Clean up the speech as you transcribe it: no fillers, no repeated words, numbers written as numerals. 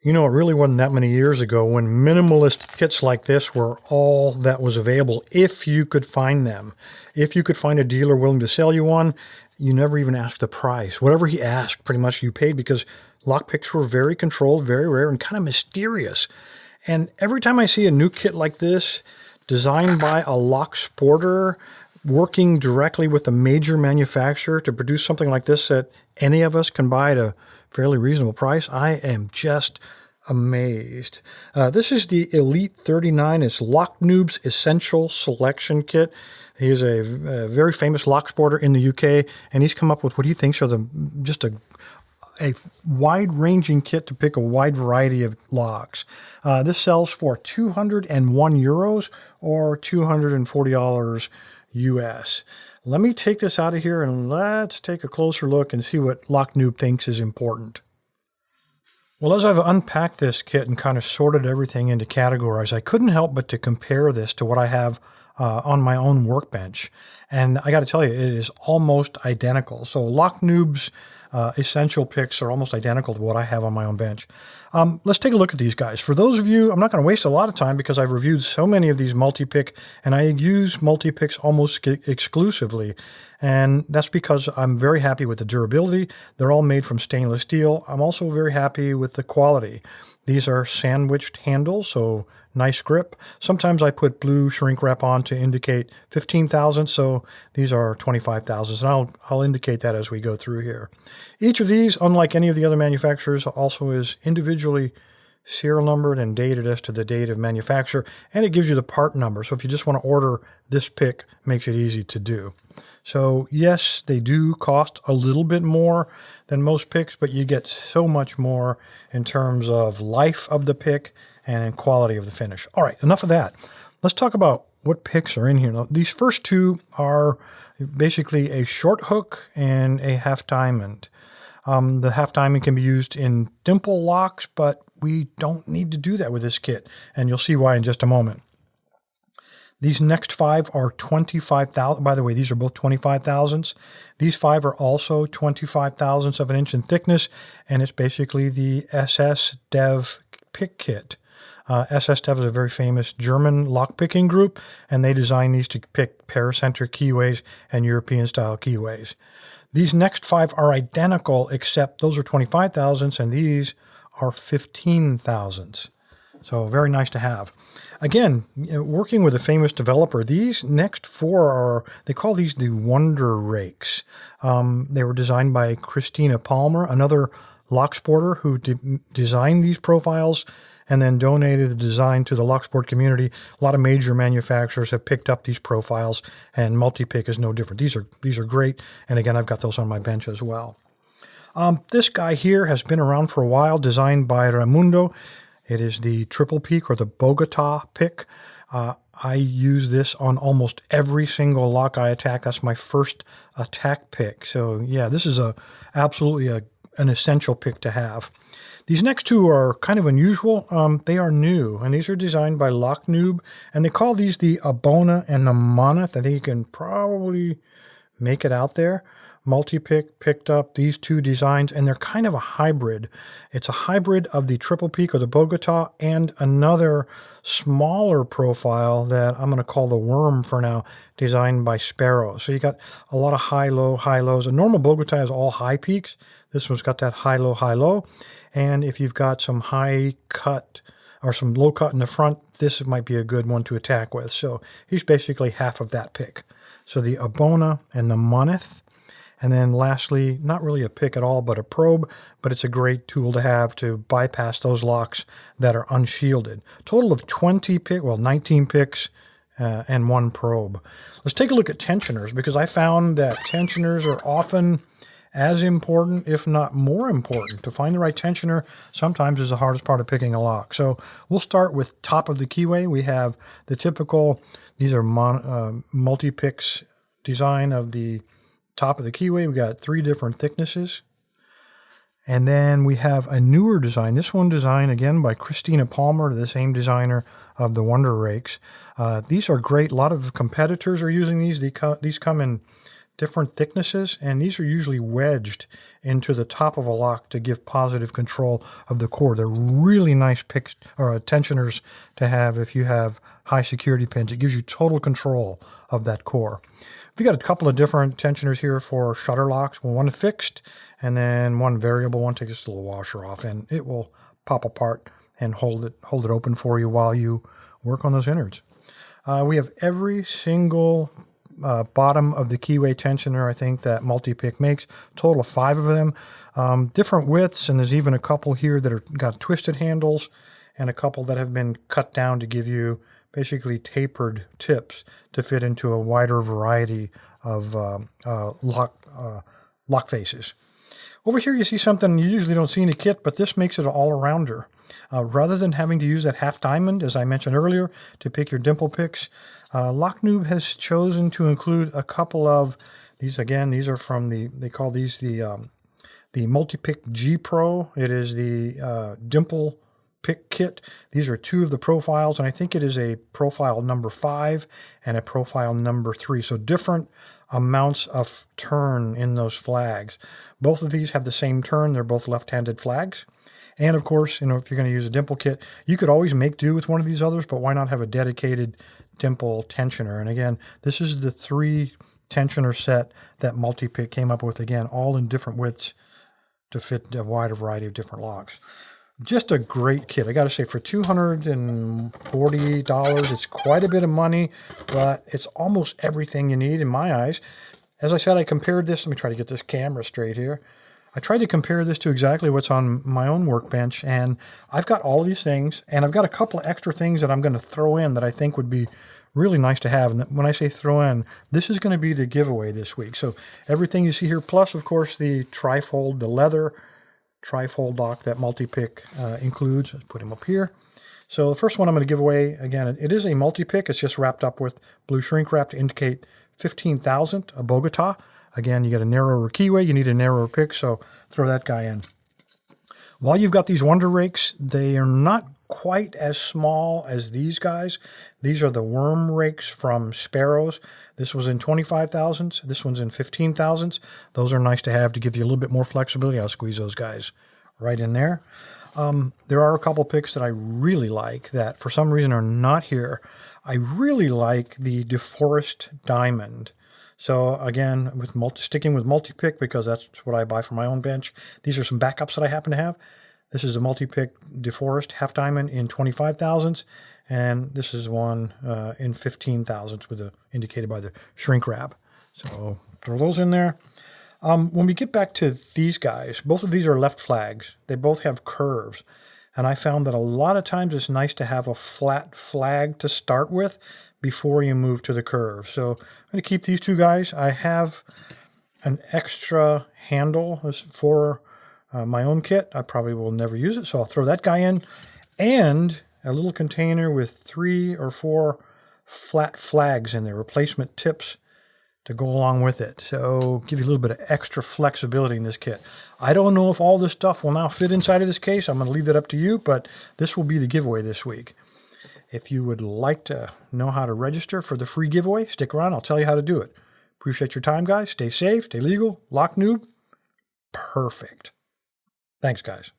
You know, it really wasn't that many years ago when minimalist kits like this were all that was available, if you could find them. If you could find a dealer willing to sell you one, you never even asked the price. Whatever he asked, pretty much you paid, because lockpicks were very controlled, very rare, and kind of mysterious. And every time I see a new kit like this, designed by a lock sporter, working directly with a major manufacturer to produce something like this that any of us can buy at a fairly reasonable price, I am just amazed. This is the Elite 39. It's Lock Noob's Essential Selection Kit. He is a very famous lock sporter in the UK, and he's come up with what he thinks are just a wide-ranging kit to pick a wide variety of locks. This sells for 201 euros or $240 US. Let me take this out of here and let's take a closer look and see what Lock Noob thinks is important. Well, as I've unpacked this kit and kind of sorted everything into categories, I couldn't help but to compare this to what I have on my own workbench. And I got to tell you, it is almost identical. So Lock Noob's essential picks are almost identical to what I have on my own bench. Let's take a look at these guys. For those of you, I'm not going to waste a lot of time because I've reviewed so many of these Multipick, and I use Multipicks almost exclusively. And that's because I'm very happy with the durability. They're all made from stainless steel. I'm also very happy with the quality. These are sandwiched handles, so nice grip. Sometimes I put blue shrink wrap on to indicate 15 thousandths, so these are 25 thousandths, and I'll indicate that as we go through here. Each of these, unlike any of the other manufacturers, also is individually serial numbered and dated as to the date of manufacture, and it gives you the part number. So if you just want to order this pick, it makes it easy to do. So yes, they do cost a little bit more than most picks, but you get so much more in terms of life of the pick and in quality of the finish. All right, enough of that. Let's talk about what picks are in here. Now, these first two are basically a short hook and a half diamond. The half diamond can be used in Dimple locks, but we don't need to do that with this kit, and you'll see why in just a moment. These next five are 25,000. By the way, these are both 25 thousandths. These five are also 25 thousandths of an inch in thickness, and it's basically the SS Dev pick kit. SS Dev is a very famous German lockpicking group, and they designed these to pick paracenter keyways and European-style keyways. These next five are identical, except those are 25 thousandths, and these are 15 thousandths. So very nice to have. Again, working with a famous developer, these next four are, they call these the Wonder Rakes. They were designed by Christina Palmer, another lock sporter who designed these profiles and then donated the design to the lock sport community. A lot of major manufacturers have picked up these profiles, and Multipick is no different. These are great, and again, I've got those on my bench as well. This guy here has been around for a while, designed by Raimundo. It is the triple peak or the Bogota pick. I use this on almost every single lock I attack. That's my first attack pick. So yeah, this is absolutely an essential pick to have. These next two are kind of unusual. They are new, and these are designed by Lock Noob, and they call these the Abona and the Monolith. I think you can probably make it out there. Multipick picked up these two designs, and they're kind of a hybrid. It's a hybrid of the triple peak or the Bogota and another smaller profile that I'm going to call the Worm for now, designed by Sparrow. So you got a lot of high-low, high-lows. A normal Bogota has all high peaks. This one's got that high-low, high-low. And if you've got some high cut or some low cut in the front, this might be a good one to attack with. So he's basically half of that pick. So the Abona and the Monolith. And then lastly, not really a pick at all, but a probe, but it's a great tool to have to bypass those locks that are unshielded. Total of 19 picks and one probe. Let's take a look at tensioners, because I found that tensioners are often as important, if not more important. To find the right tensioner sometimes is the hardest part of picking a lock. So we'll start with top of the keyway. We have the typical, these are Multipicks design of the top of the keyway. We got three different thicknesses. And then we have a newer design. This one designed again by Christina Palmer, the same designer of the Wonder Rakes. These are great. A lot of competitors are using these. These come in different thicknesses, and these are usually wedged into the top of a lock to give positive control of the core. They're really nice picks or tensioners to have if you have high security pins. It gives you total control of that core. We got a couple of different tensioners here for shutter locks. One fixed, and then one variable. One takes this little washer off, and it will pop apart and hold it open for you while you work on those innards. We have every single bottom of the keyway tensioner, I think, that Multipick makes. Total of 5 of them. Different widths, and there's even a couple here that are got twisted handles, and a couple that have been cut down to give you basically tapered tips to fit into a wider variety of lock faces. Over here you see something you usually don't see in a kit, but this makes it an all-arounder. Rather than having to use that half diamond, as I mentioned earlier, to pick your dimple picks, Noob has chosen to include a couple of these. Again, these are from they call these the Multipick G Pro. It is the dimple pick kit. These are 2 of the profiles, and I think it is a profile number 5 and a profile number 3. So different amounts of turn in those flags. Both of these have the same turn. They're both left-handed flags. And of course, if you're going to use a dimple kit, you could always make do with one of these others, but why not have a dedicated dimple tensioner? And again, this is the 3 tensioner set that Multipick came up with, again, all in different widths to fit a wide variety of different locks. Just a great kit. I got to say, for $240, it's quite a bit of money, but it's almost everything you need in my eyes. As I said, I compared this. Let me try to get this camera straight here. I tried to compare this to exactly what's on my own workbench, and I've got all of these things, and I've got a couple of extra things that I'm going to throw in that I think would be really nice to have. And when I say throw in, this is going to be the giveaway this week. So everything you see here, plus, of course, the trifold, the leather trifold lock that Multipick includes. Let's put him up here. So the first one I'm going to give away, again, it is a Multipick. It's just wrapped up with blue shrink wrap to indicate 15,000, a Bogota. Again, you got a narrower keyway, you need a narrower pick, so throw that guy in. While you've got these Wonder Rakes, they are not quite as small as these guys. These are the worm rakes from Sparrows. This was in 25,000s. This one's in 15,000s. Those are nice to have to give you a little bit more flexibility. I'll squeeze those guys right in there. There are a couple picks that I really like that for some reason are not here. I really like the DeForest Diamond. So again, sticking with Multipick because that's what I buy for my own bench. These are some backups that I happen to have. This is a Multipick DeForest half diamond in 25,000s, and this is one in 15,000s with indicated by the shrink wrap. So throw those in there. When we get back to these guys, both of these are left flags. They both have curves, and I found that a lot of times it's nice to have a flat flag to start with before you move to the curve. So I'm going to keep these 2 guys. I have an extra handle for my own kit. I probably will never use it, so I'll throw that guy in. And a little container with 3 or 4 flat flags in there, replacement tips to go along with it. So give you a little bit of extra flexibility in this kit. I don't know if all this stuff will now fit inside of this case. I'm going to leave that up to you, but this will be the giveaway this week. If you would like to know how to register for the free giveaway, stick around. I'll tell you how to do it. Appreciate your time, guys. Stay safe, stay legal. Lock Noob. Perfect. Thanks, guys.